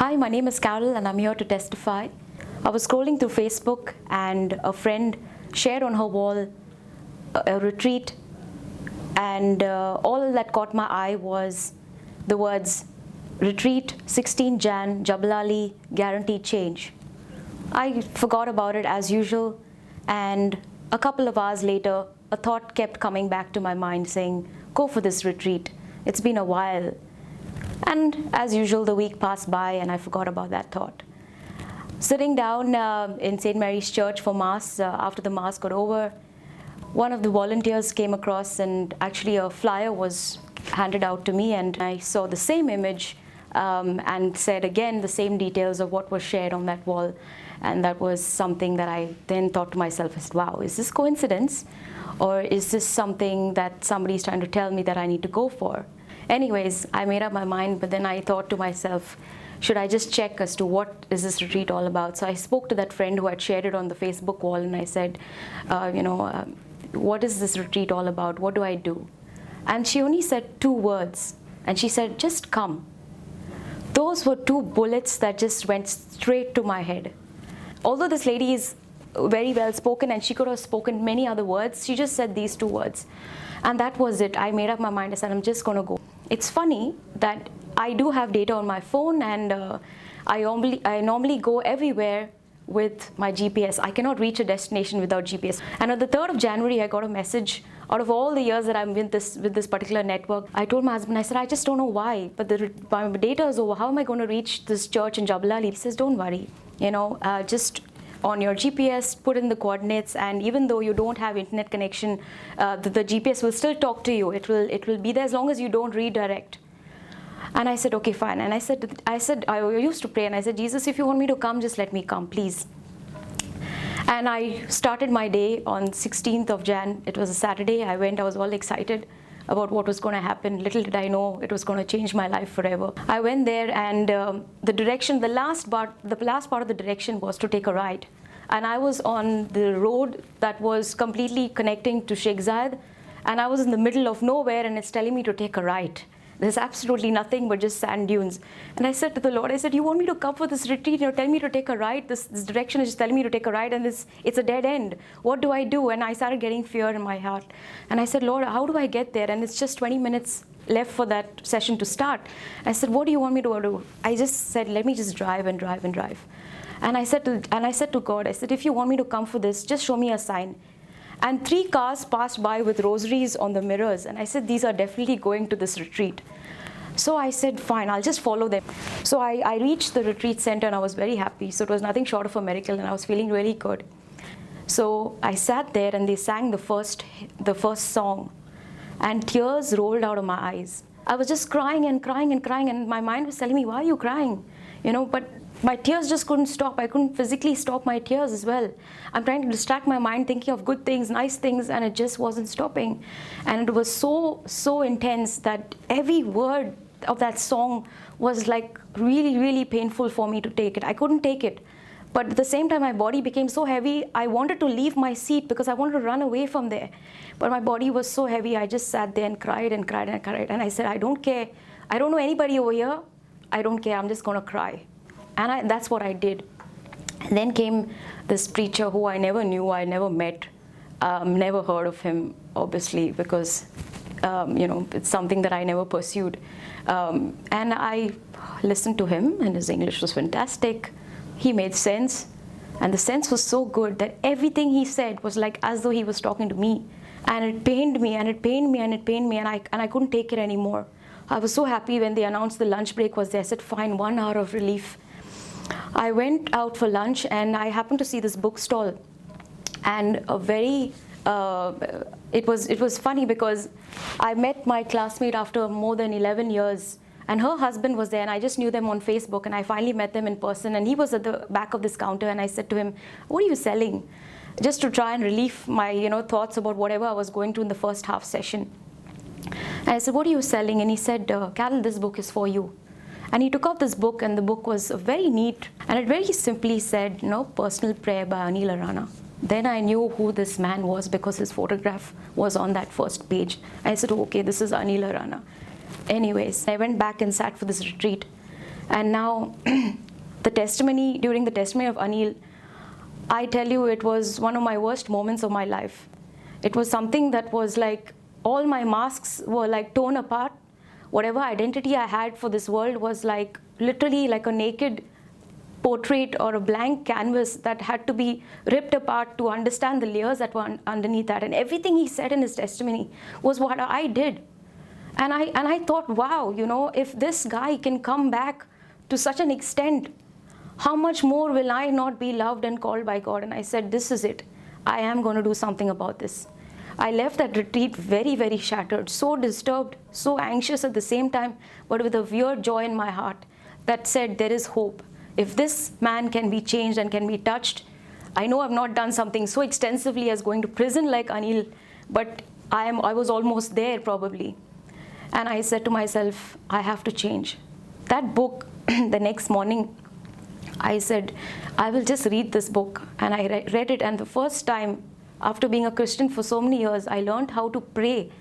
Hi, my name is Carol and I'm here to testify. I was scrolling through Facebook and a friend shared on her wall a retreat, and all that caught my eye was the words retreat 16 Jan Jabalali guaranteed change. I forgot about it as usual, and a couple of hours later a thought kept coming back to my mind saying, go for this retreat, it's been a while. And as usual, the week passed by and I forgot about that thought. Sitting down in St. Mary's Church for Mass, after the Mass got over, one of the volunteers came across and actually a flyer was handed out to me, and I saw the same image and said again the same details of what was shared on that wall. And that was something that I then thought to myself, wow, is this coincidence? Or is this something that somebody's trying to tell me that I need to go for? Anyways, I made up my mind, but then I thought to myself, should I just check as to what is this retreat all about? So I spoke to that friend who had shared it on the Facebook wall, and I said, what is this retreat all about? What do I do? And she only said 2 words, and she said, just come. Those were 2 bullets that just went straight to my head. Although this lady is very well spoken and she could have spoken many other words, she just said these 2 words. And that was it. I made up my mind. I said, I'm just going to go. It's funny that I do have data on my phone, and I normally go everywhere with my GPS. I cannot reach a destination without GPS. And on the 3rd of January, I got a message. Out of all the years that I'm with this particular network, I told my husband, I said, I just don't know why, but my data is over. How am I going to reach this church in Jabalali? He says, don't worry. Just on your GPS, put in the coordinates, and even though you don't have internet connection, the GPS will still talk to you. It will be there as long as you don't redirect. And I said, okay, fine. And I used to pray, and I said, Jesus, if you want me to come, just let me come, please. And I started my day on 16th of Jan. It was a Saturday. I went. I was all excited about what was going to happen. Little did I know it was going to change my life forever. I went there, and the last part of the direction was to take a right. And I was on the road that was completely connecting to Sheikh Zayed, and I was in the middle of nowhere, and it's telling me to take a right. There's absolutely nothing but just sand dunes. And I said to the Lord, I said, you want me to come for this retreat? You're telling me to take a right? This direction is just telling me to take a right, and it's a dead end. What do I do? And I started getting fear in my heart. And I said, Lord, how do I get there? And it's just 20 minutes left for that session to start. I said, what do you want me to do? I just said, let me just drive and drive and drive. And I said to God, I said, if you want me to come for this, just show me a sign. And 3 cars passed by with rosaries on the mirrors. And I said, these are definitely going to this retreat. So I said, fine, I'll just follow them. So I reached the retreat center, and I was very happy. So it was nothing short of a miracle, and I was feeling really good. So I sat there, and they sang the first song, and tears rolled out of my eyes. I was just crying and crying and crying, and my mind was telling me, why are you crying? But my tears just couldn't stop. I couldn't physically stop my tears as well. I'm trying to distract my mind, thinking of good things, nice things, and it just wasn't stopping. And it was so intense that every word of that song was like really, really painful for me to take it. I couldn't take it. But at the same time, my body became so heavy, I wanted to leave my seat because I wanted to run away from there. But my body was so heavy, I just sat there and cried and cried and cried. And I said, I don't care. I don't know anybody over here. I don't care. I'm just going to cry. And that's what I did. And then came this preacher who I never knew, I never met, never heard of him, obviously, because it's something that I never pursued. And I listened to him, and his English was fantastic. He made sense, and the sense was so good that everything he said was like as though he was talking to me. And it pained me, and it pained me, and it pained me, and I couldn't take it anymore. I was so happy when they announced the lunch break was there. I said, fine, 1 hour of relief. I went out for lunch, and I happened to see this bookstall, and it was funny because I met my classmate after more than 11 years, and her husband was there, and I just knew them on Facebook, and I finally met them in person, and he was at the back of this counter, and I said to him, what are you selling? Just to try and relieve my thoughts about whatever I was going through in the first half session. And I said, what are you selling? And he said, Carol, this book is for you. And he took out this book, and the book was very neat, and it very simply said, Personal Prayer by Anil Arana. Then I knew who this man was because his photograph was on that first page. I said, okay, this is Anil Arana. Anyways, I went back and sat for this retreat. And now, during the testimony of Anil, I tell you, it was one of my worst moments of my life. It was something that was like all my masks were like torn apart. Whatever identity I had for this world was like literally like a naked portrait or a blank canvas that had to be ripped apart to understand the layers that were underneath that. And everything he said in his testimony was what I did. And I thought, wow, if this guy can come back to such an extent, how much more will I not be loved and called by God? And I said, this is it. I am going to do something about this. I left that retreat very, very shattered, so disturbed, so anxious at the same time, but with a weird joy in my heart that said, there is hope. If this man can be changed and can be touched, I know I've not done something so extensively as going to prison like Anil, but I was almost there probably. And I said to myself, I have to change. That book, the next morning, I said, I will just read this book. And I read it, and the first time, after being a Christian for so many years, I learned how to pray.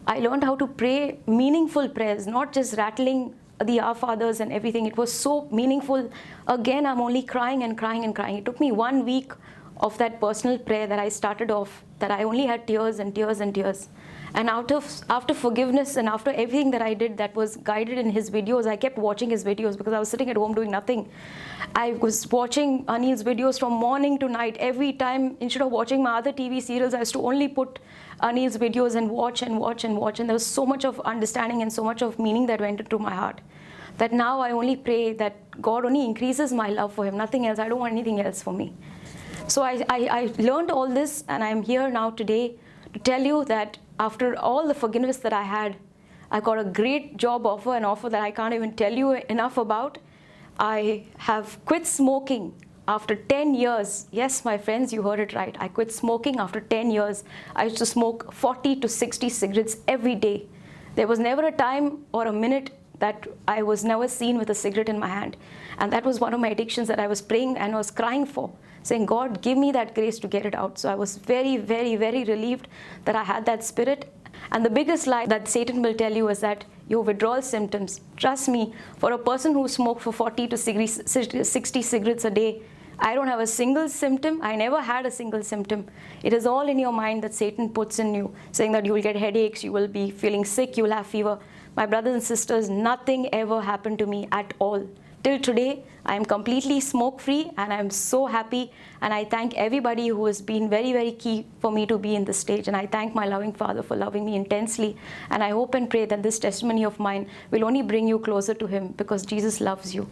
I learned how to pray meaningful prayers, not just rattling the Our Fathers and everything. It was so meaningful. Again, I'm only crying and crying and crying. It took me 1 week of that personal prayer that I started off, that I only had tears and tears and tears. And after forgiveness and after everything that I did that was guided in his videos, I kept watching his videos because I was sitting at home doing nothing. I was watching Anil's videos from morning to night. Every time, instead of watching my other TV serials, I used to only put Anil's videos and watch and watch and watch. And there was so much of understanding and so much of meaning that went into my heart, that now I only pray that God only increases my love for him, nothing else. I don't want anything else for me. So I learned all this, and I'm here now today to tell you that after all the forgiveness that I had, I got a great job offer, an offer that I can't even tell you enough about. I have quit smoking after 10 years. Yes, my friends, you heard it right. I quit smoking after 10 years. I used to smoke 40 to 60 cigarettes every day. There was never a time or a minute that I was never seen with a cigarette in my hand. And that was one of my addictions that I was praying and I was crying for, saying, God, give me that grace to get it out. So I was very, very, very relieved that I had that spirit. And the biggest lie that Satan will tell you is that your withdrawal symptoms, trust me, for a person who smoked for 40 to 60 cigarettes a day, I don't have a single symptom. I never had a single symptom. It is all in your mind that Satan puts in you, saying that you will get headaches, you will be feeling sick, you will have fever. My brothers and sisters, nothing ever happened to me at all. Till today, I am completely smoke-free, and I am so happy, and I thank everybody who has been very, very key for me to be in this stage, and I thank my loving Father for loving me intensely, and I hope and pray that this testimony of mine will only bring you closer to Him, because Jesus loves you.